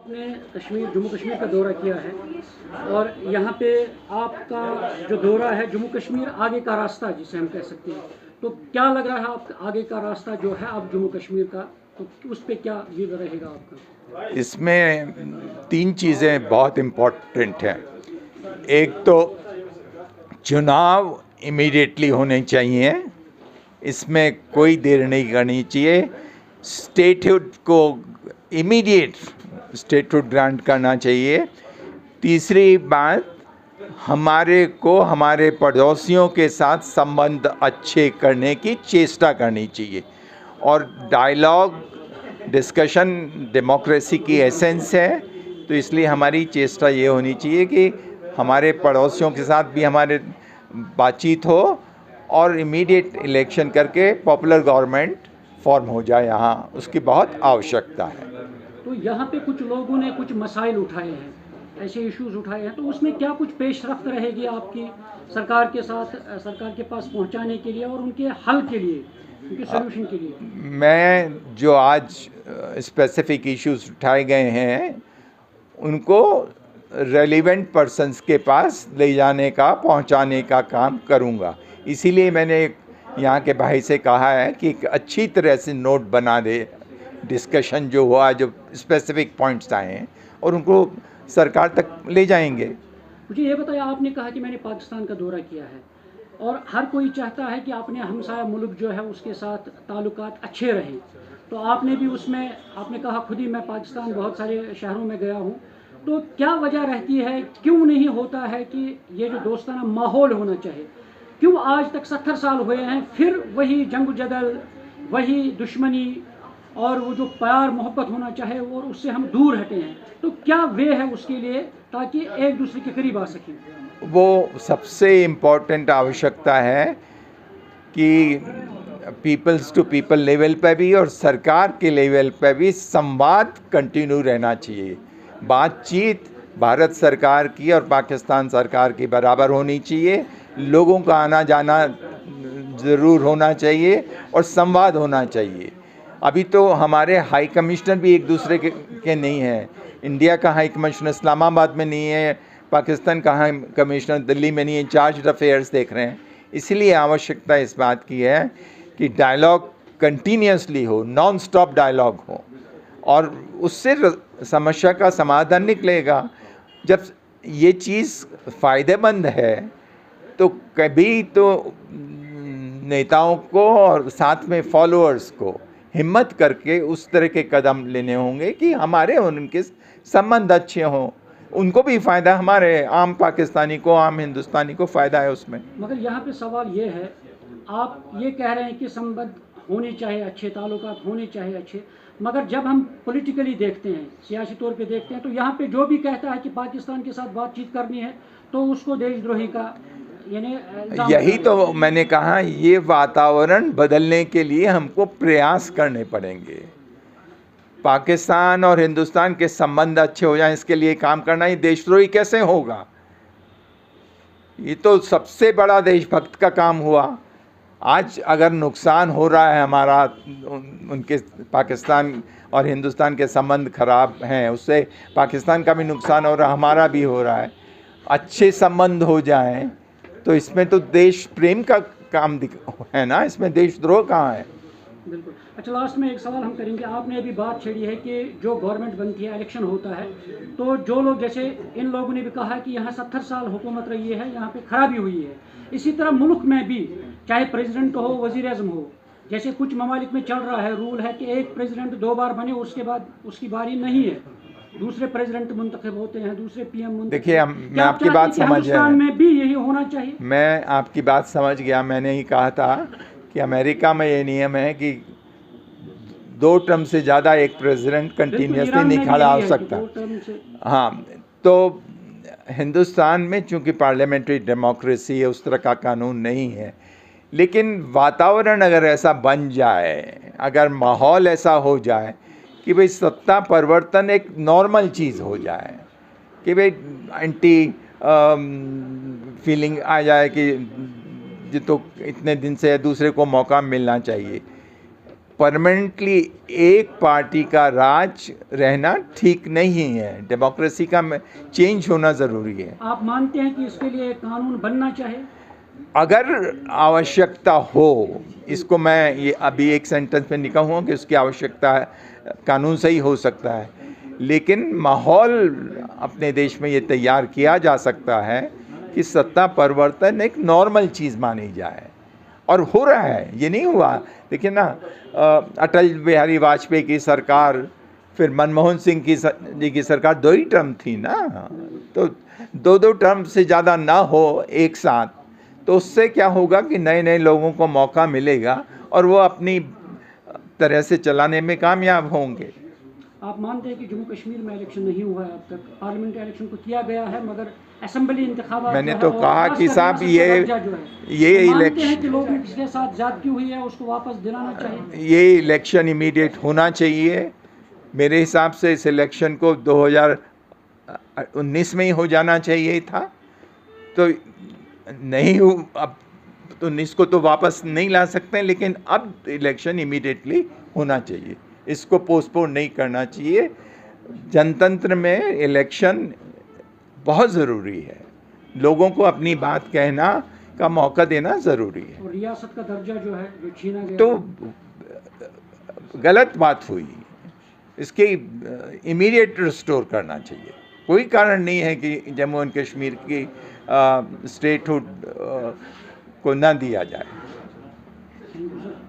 आपने जम्मू कश्मीर का दौरा किया है और यहाँ पे आपका जो दौरा है जम्मू कश्मीर आगे का रास्ता जिसे हम कह सकते हैं, तो क्या लग रहा है आप आगे का रास्ता जो है आप जम्मू कश्मीर का, तो उस पे क्या व्यू रहेगा आपका? इसमें तीन चीज़ें बहुत इम्पोर्टेंट हैं। एक तो चुनाव इमीडिएटली होने चाहिए, इसमें कोई देर नहीं करनी चाहिए। स्टेटहुड को इमीडिएट स्टेटहुड ग्रांट करना चाहिए। तीसरी बात, हमारे पड़ोसियों के साथ संबंध अच्छे करने की चेष्टा करनी चाहिए। और डायलॉग डिस्कशन डेमोक्रेसी की एसेंस है, तो इसलिए हमारी चेष्टा ये होनी चाहिए कि हमारे पड़ोसियों के साथ भी हमारे बातचीत हो और इमीडिएट इलेक्शन करके पॉपुलर गवर्नमेंट फॉर्म हो जाए। यहाँ उसकी बहुत आवश्यकता है। तो यहाँ पे कुछ लोगों ने कुछ मसाइल उठाए हैं, ऐसे इश्यूज उठाए हैं, तो उसमें क्या कुछ पेशरफ्त रहेगी आपकी सरकार के साथ, सरकार के पास पहुँचाने के लिए और उनके हल के लिए, उनके सोल्यूशन के लिए? मैं जो आज स्पेसिफिक इश्यूज उठाए गए हैं उनको रेलिवेंट पर्सन्स के पास ले जाने का, पहुंचाने का काम करूंगा। इसीलिए मैंने यहाँ के भाई से कहा है कि एक अच्छी तरह से नोट बना दे, डिस्कशन जो हुआ, जो स्पेसिफिक पॉइंट्स आए हैं, और उनको सरकार तक ले जाएंगे। मुझे ये बताया, आपने कहा कि मैंने पाकिस्तान का दौरा किया है और हर कोई चाहता है कि अपने हमसाया मुल्क जो है उसके साथ ताल्लुकात अच्छे रहें, तो आपने भी उसमें, आपने कहा खुद ही मैं पाकिस्तान बहुत सारे शहरों में गया हूँ, तो क्या वजह रहती है, क्यों नहीं होता है कि ये जो दोस्ताना माहौल होना चाहिए, क्यों आज तक 70 साल हुए हैं फिर वही जंग जदल, वही दुश्मनी और वो जो प्यार मोहब्बत होना चाहे और उससे हम दूर हटे हैं? तो क्या वे है उसके लिए ताकि एक दूसरे के करीब आ सकें? वो सबसे इम्पोर्टेंट आवश्यकता है कि पीपल्स टू पीपल लेवल पे भी और सरकार के लेवल पे भी संवाद कंटिन्यू रहना चाहिए। बातचीत भारत सरकार की और पाकिस्तान सरकार की बराबर होनी चाहिए। लोगों का आना जाना ज़रूर होना चाहिए और संवाद होना चाहिए। अभी तो हमारे हाई कमिश्नर भी एक दूसरे के नहीं हैं। इंडिया का हाई कमिश्नर इस्लामाबाद में नहीं है, पाकिस्तान का हाई कमिश्नर दिल्ली में नहीं है, चार्ज अफेयर्स देख रहे हैं। इसलिए आवश्यकता इस बात की है कि डायलॉग कंटिन्यूसली हो, नॉन स्टॉप डायलॉग हो, और उससे समस्या का समाधान निकलेगा। जब ये चीज़ फ़ायदेमंद है तो कभी तो नेताओं को और साथ में फॉलोअर्स को हिम्मत करके उस तरह के कदम लेने होंगे कि हमारे और उनके संबंध अच्छे हों। उनको भी फ़ायदा, हमारे आम पाकिस्तानी को, आम हिंदुस्तानी को फ़ायदा है उसमें। मगर यहाँ पे सवाल ये है, आप ये कह रहे हैं कि संबंध होने चाहिए अच्छे, ताल्लुकात होने चाहिए अच्छे, मगर जब हम पॉलिटिकली देखते हैं, सियासी तौर पे देखते हैं, तो यहाँ पे जो भी कहता है कि पाकिस्तान के साथ बातचीत करनी है तो उसको देशद्रोही का यही तो मैंने कहा, ये वातावरण बदलने के लिए हमको प्रयास करने पड़ेंगे। पाकिस्तान और हिंदुस्तान के संबंध अच्छे हो जाएं, इसके लिए काम करना। ही देशद्रोही कैसे होगा? ये तो सबसे बड़ा देशभक्त का काम हुआ। आज अगर नुकसान हो रहा है हमारा, उनके पाकिस्तान और हिंदुस्तान के संबंध खराब हैं, उससे पाकिस्तान का भी नुकसान हो रहा है, हमारा भी हो रहा है। अच्छे संबंध हो जाएं तो इसमें तो देश प्रेम का काम है ना, इसमें देशद्रोह कहाँ है? बिल्कुल। अच्छा, लास्ट में एक सवाल हम करेंगे। आपने अभी बात छेड़ी है कि जो गवर्नमेंट बनती है, इलेक्शन होता है, तो जो लोग, जैसे इन लोगों ने भी कहा कि यहाँ 70 साल हुकूमत रही है, यहाँ पे खराबी हुई है, इसी तरह मुल्क में भी चाहे प्रेसिडेंट हो, वजीर आज़म हो, जैसे कुछ ममालिक में चल रहा है, रूल है कि एक प्रेसिडेंट 2 बार बने, उसके बाद उसकी बारी नहीं है, दूसरे प्रेसिडेंट मुंतखब होते हैं, दूसरे पीएम मुंतखब। देखिए, मैं आपकी बात समझ गया। हिंदुस्तान में भी यही होना चाहिए? मैं आपकी बात समझ गया। मैंने ही कहा था कि अमेरिका में ये नियम है कि 2 टर्म से ज़्यादा एक प्रेसिडेंट कंटिन्यूसली नहीं खड़ा हो सकता। हाँ, तो हिंदुस्तान में चूंकि पार्लियामेंट्री डेमोक्रेसी है, उस तरह का कानून नहीं है। लेकिन वातावरण अगर ऐसा बन जाए, अगर माहौल ऐसा हो जाए कि भाई सत्ता परिवर्तन एक नॉर्मल चीज़ हो जाए, कि भाई एंटी फीलिंग आ जाए कि ये तो इतने दिन से दूसरे को मौका मिलना चाहिए, परमानेंटली एक पार्टी का राज रहना ठीक नहीं है। डेमोक्रेसी का चेंज होना ज़रूरी है। आप मानते हैं कि इसके लिए एक कानून बनना चाहिए? अगर आवश्यकता हो, इसको मैं ये अभी एक सेंटेंस में लिखा हुआ कि उसकी आवश्यकता है, कानून सही हो सकता है, लेकिन माहौल अपने देश में ये तैयार किया जा सकता है कि सत्ता परिवर्तन एक नॉर्मल चीज़ मानी जाए, और हो रहा है, ये नहीं हुआ। देखिए ना, अटल बिहारी वाजपेयी की सरकार, फिर मनमोहन सिंह जी की सरकार 2 ही टर्म थी ना, तो 2-2 टर्म से ज़्यादा ना हो एक साथ, तो उससे क्या होगा कि नए नए लोगों को मौका मिलेगा और वो अपनी तरह से चलाने में कामयाब होंगे। आप मानते हैं कि जम्मू कश्मीर में इलेक्शन नहीं हुआ है अब तक? पार्लियामेंट इलेक्शन को किया गया है, मगर असेंबली इंतखाबात मैंने जो है तो और कहा कि खासकर साहब रियासत का दर्जा जो है, ये तो मानते हैं इलेक्शन कि लोगों के साथ ज्यादती हुई है, उसको वापस दिलाना चाहिए? ये इलेक्शन इमीडिएट होना चाहिए। मेरे हिसाब से इस इलेक्शन को 2019 में ही हो जाना चाहिए था, तो नहीं हो। अब 19 को तो वापस नहीं ला सकते, लेकिन अब इलेक्शन इमीडिएटली होना चाहिए, इसको पोस्टपोन नहीं करना चाहिए। जनतंत्र में इलेक्शन बहुत ज़रूरी है, लोगों को अपनी बात कहना का मौका देना ज़रूरी है। और रियासत का दर्जा जो है जो छीना गया, तो गलत बात हुई, इसके इमीडिएट रिस्टोर करना चाहिए। कोई कारण नहीं है कि जम्मू एंड कश्मीर की स्टेटहुड को ना दिया जाए।